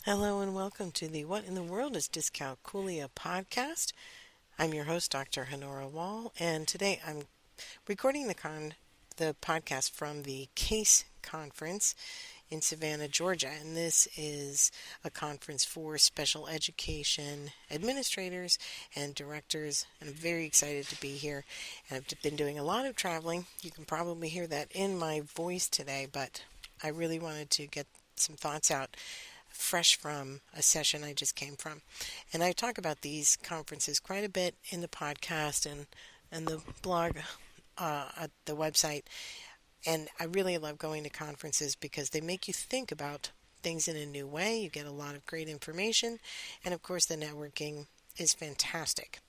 Hello and welcome to the What in the World is Dyscalculia podcast. I'm your host, Dr. Honora Wall, and today I'm recording the podcast from the CASE conference in Savannah, Georgia. And this is a conference for special education administrators and directors. And I'm very excited to be here. And I've been doing a lot of traveling. You can probably hear that in my voice today, but I really wanted to get some thoughts out fresh from a session I just came from. And I talk about these conferences quite a bit in the podcast and the blog at the website. And I really love going to conferences because they make you think about things in a new way. You get a lot of great information. And of course, the networking is fantastic.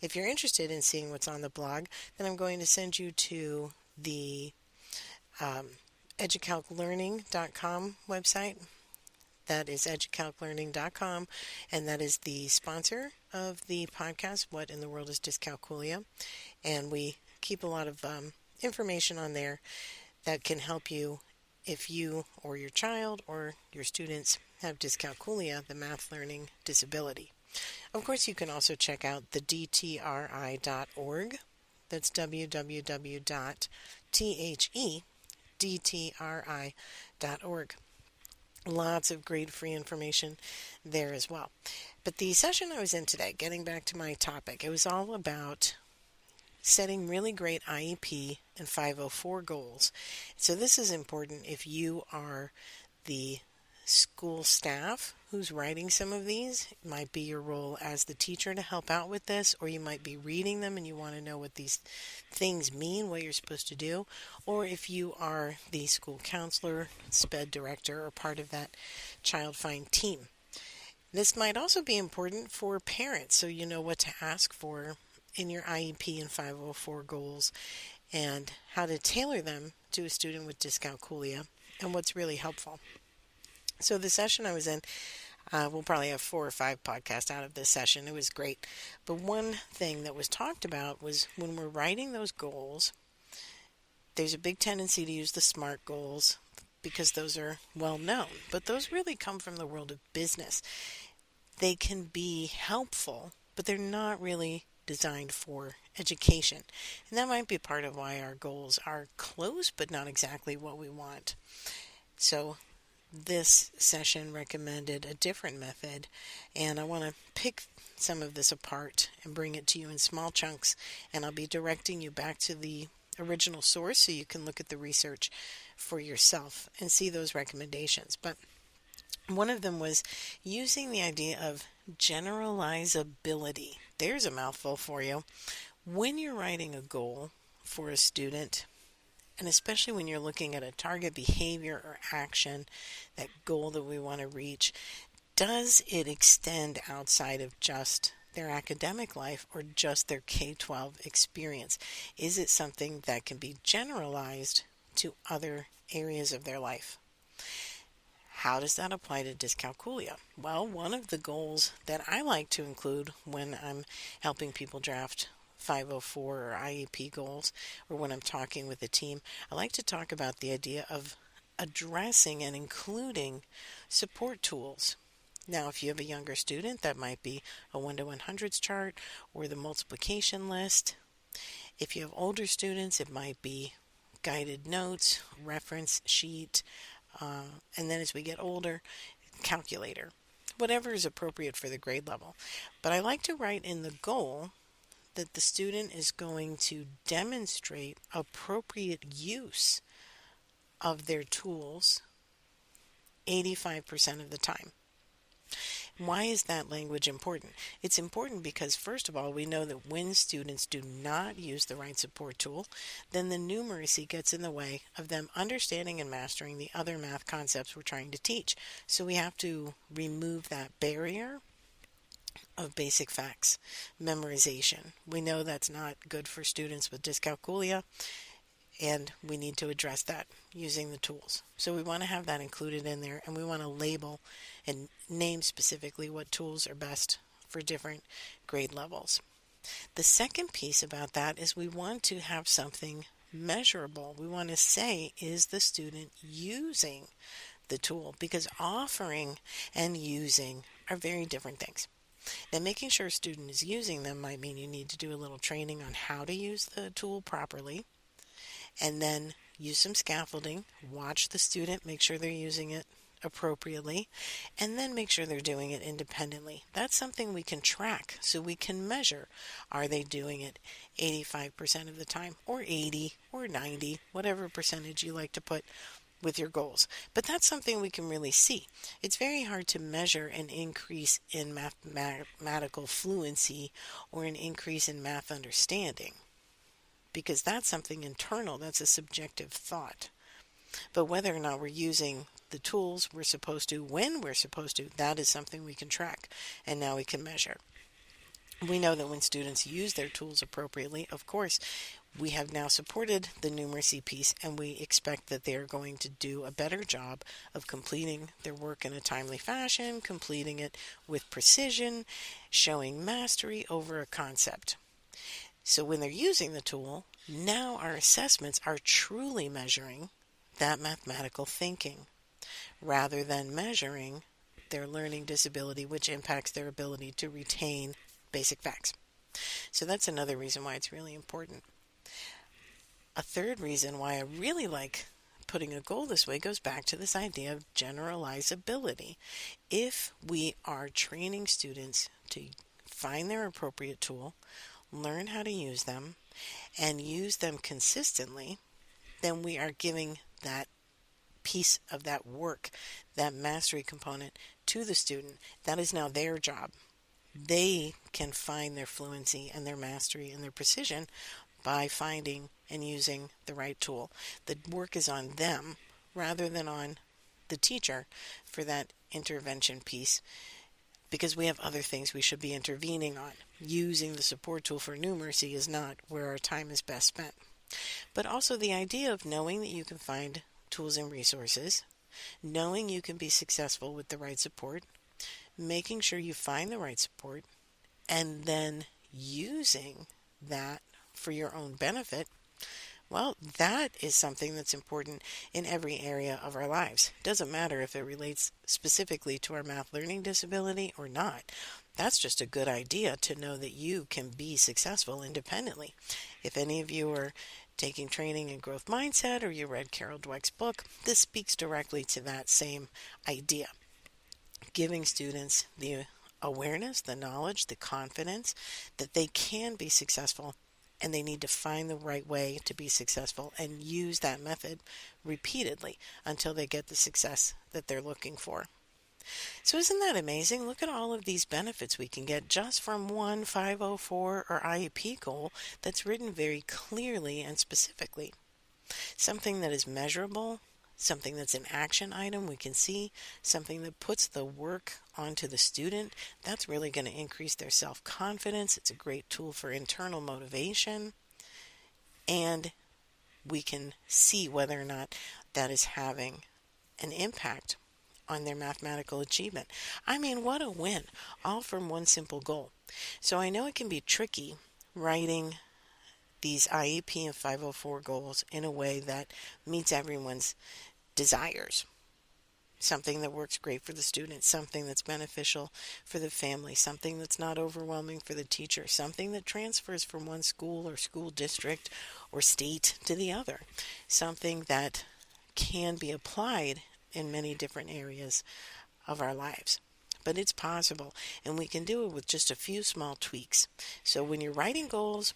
If you're interested in seeing what's on the blog, then I'm going to send you to the educalclearning.com website. That is educalclearning.com, and that is the sponsor of the podcast, What in the World is Dyscalculia? And we keep a lot of information on there that can help you if you or your child or your students have dyscalculia, the math learning disability. Of course, you can also check out the dtri.org. That's www.thedtri.org. Lots of great free information there as well. But the session I was in today, getting back to my topic, it was all about setting really great IEP and 504 goals. So this is important if you are the school staff who's writing some of these. It might be your role as the teacher to help out with this, or you might be reading them and you want to know what these things mean, what you're supposed to do, or if you are the school counselor, SPED director, or part of that child find team. This might also be important for parents, so you know what to ask for in your IEP and 504 goals and how to tailor them to a student with dyscalculia and what's really helpful. So the session I was in, we'll probably have 4 or 5 podcasts out of this session. It was great. But one thing that was talked about was when we're writing those goals, there's a big tendency to use the SMART goals because those are well known. But those really come from the world of business. They can be helpful, but they're not really designed for education. And that might be part of why our goals are close, but not exactly what we want. So this session recommended a different method, and I want to pick some of this apart and bring it to you in small chunks, and I'll be directing you back to the original source so you can look at the research for yourself and see those recommendations. But one of them was using the idea of generalizability. There's a mouthful for you. When you're writing a goal for a student, and especially when you're looking at a target behavior or action, that goal that we want to reach, does it extend outside of just their academic life or just their K-12 experience? Is it something that can be generalized to other areas of their life? How does that apply to dyscalculia? Well, one of the goals that I like to include when I'm helping people draft 504 or IEP goals, or when I'm talking with a team, I like to talk about the idea of addressing and including support tools. Now, if you have a younger student, that might be a 1 to 100s chart or the multiplication list. If you have older students, it might be guided notes, reference sheet, and then as we get older, calculator. Whatever is appropriate for the grade level. But I like to write in the goal that the student is going to demonstrate appropriate use of their tools 85% of the time. Why is that language important? It's important because, first of all, we know that when students do not use the right support tool, then the numeracy gets in the way of them understanding and mastering the other math concepts we're trying to teach. So we have to remove that barrier of basic facts, memorization. We know that's not good for students with dyscalculia, and we need to address that using the tools. So we want to have that included in there, and we want to label and name specifically what tools are best for different grade levels. The second piece about that is we want to have something measurable. We want to say, is the student using the tool, because offering and using are very different things. Now, making sure a student is using them might mean you need to do a little training on how to use the tool properly, and then use some scaffolding, watch the student, make sure they're using it appropriately, and then make sure they're doing it independently. That's something we can track so we can measure. Are they doing it 85% of the time, or 80, or 90, whatever percentage you like to put with your goals. But that's something we can really see. It's very hard to measure an increase in mathematical fluency or an increase in math understanding, because that's something internal, that's a subjective thought. But whether or not we're using the tools we're supposed to, when we're supposed to, that is something we can track, and now we can measure. We know that when students use their tools appropriately, of course, we have now supported the numeracy piece, and we expect that they're going to do a better job of completing their work in a timely fashion, completing it with precision, showing mastery over a concept. So when they're using the tool, now our assessments are truly measuring that mathematical thinking, rather than measuring their learning disability, which impacts their ability to retain basic facts. So that's another reason why it's really important. A third reason why I really like putting a goal this way goes back to this idea of generalizability. If we are training students to find their appropriate tool, learn how to use them, and use them consistently, then we are giving that piece of that work, that mastery component, to the student. That is now their job. They can find their fluency and their mastery and their precision by finding and using the right tool. The work is on them rather than on the teacher for that intervention piece, because we have other things we should be intervening on. Using the support tool for numeracy is not where our time is best spent. But also the idea of knowing that you can find tools and resources, knowing you can be successful with the right support, making sure you find the right support, and then using that for your own benefit. Well, that is something that's important in every area of our lives. It doesn't matter if it relates specifically to our math learning disability or not. That's just a good idea to know that you can be successful independently. If any of you are taking training in growth mindset, or you read Carol Dweck's book, this speaks directly to that same idea. Giving students the awareness, the knowledge, the confidence that they can be successful, and they need to find the right way to be successful and use that method repeatedly until they get the success that they're looking for. So isn't that amazing? Look at all of these benefits we can get just from one 504 or IEP goal that's written very clearly and specifically. Something that is measurable, something that's an action item we can see, something that puts the work onto the student. That's really going to increase their self-confidence. It's a great tool for internal motivation. And we can see whether or not that is having an impact on their mathematical achievement. I mean, what a win, all from one simple goal. So I know it can be tricky writing these IEP and 504 goals in a way that meets everyone's desires. Something that works great for the student, something that's beneficial for the family, something that's not overwhelming for the teacher, something that transfers from one school or school district or state to the other, something that can be applied in many different areas of our lives. But it's possible, and we can do it with just a few small tweaks. So when you're writing goals,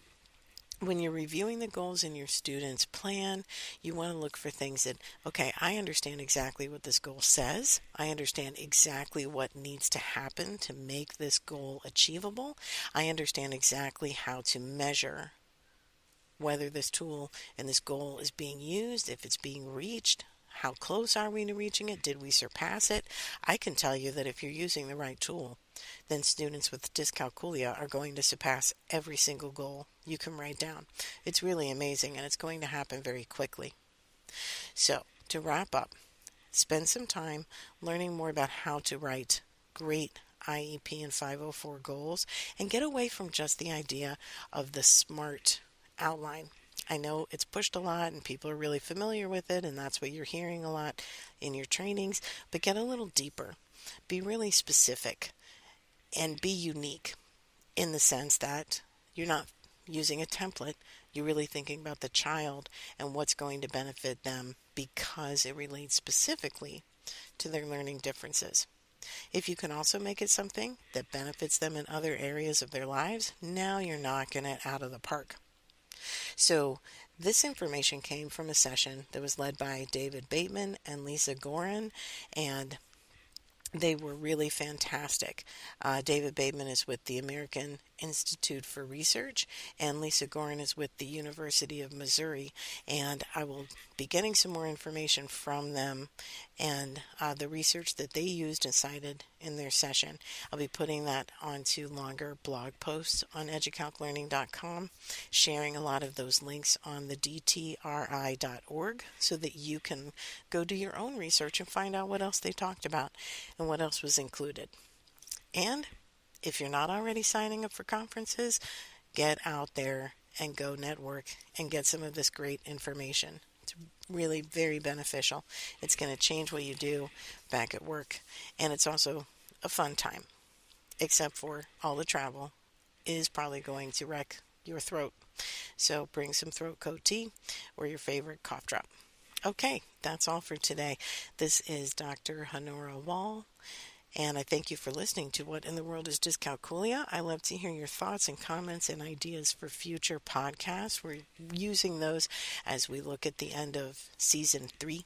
when you're reviewing the goals in your student's plan, you want to look for things that, okay, I understand exactly what this goal says. I understand exactly what needs to happen to make this goal achievable. I understand exactly how to measure whether this tool and this goal is being used, if it's being reached. How close are we to reaching it? Did we surpass it? I can tell you that if you're using the right tool, then students with dyscalculia are going to surpass every single goal you can write down. It's really amazing, and it's going to happen very quickly. So, to wrap up, spend some time learning more about how to write great IEP and 504 goals, and get away from just the idea of the SMART outline. I know it's pushed a lot and people are really familiar with it, and that's what you're hearing a lot in your trainings, but get a little deeper. Be really specific and be unique in the sense that you're not using a template. You're really thinking about the child and what's going to benefit them because it relates specifically to their learning differences. If you can also make it something that benefits them in other areas of their lives, now you're knocking it out of the park. So, this information came from a session that was led by David Bateman and Lisa Goran, and they were really fantastic. David Bateman is with the American Institute for Research, and Lisa Goran is with the University of Missouri. And I will be getting some more information from them and the research that they used and cited in their session. I'll be putting that onto longer blog posts on educalclearning.com, sharing a lot of those links on the dtri.org so that you can go do your own research and find out what else they talked about and what else was included. And if you're not already signing up for conferences, get out there and go network and get some of this great information. It's really very beneficial. It's going to change what you do back at work, and it's also a fun time, except for all the travel is probably going to wreck your throat. So bring some throat coat tea or your favorite cough drop. Okay, that's all for today. This is Dr. Honora Wall, and I thank you for listening to What in the World is Dyscalculia. I love to hear your thoughts and comments and ideas for future podcasts. We're using those as we look at the end of Season 3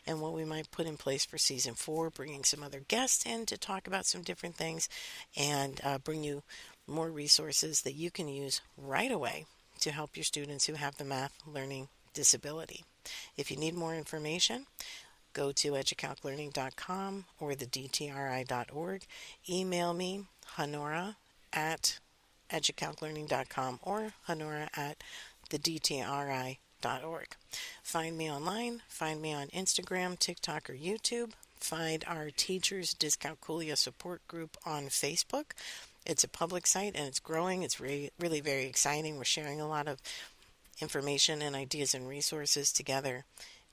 and what we might put in place for Season 4, bringing some other guests in to talk about some different things and bring you more resources that you can use right away to help your students who have the math learning disability. If you need more information, go to educalclearning.com or the dtri.org. Email me, Honora at educalclearning.com or Honora at the dtri.org. Find me online, find me on Instagram, TikTok, or YouTube. Find our Teachers Dyscalculia Support Group on Facebook. It's a public site and it's growing. It's really very exciting. We're sharing a lot of information and ideas and resources together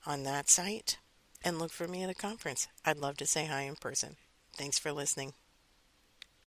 on that site. And look for me at a conference. I'd love to say hi in person. Thanks for listening.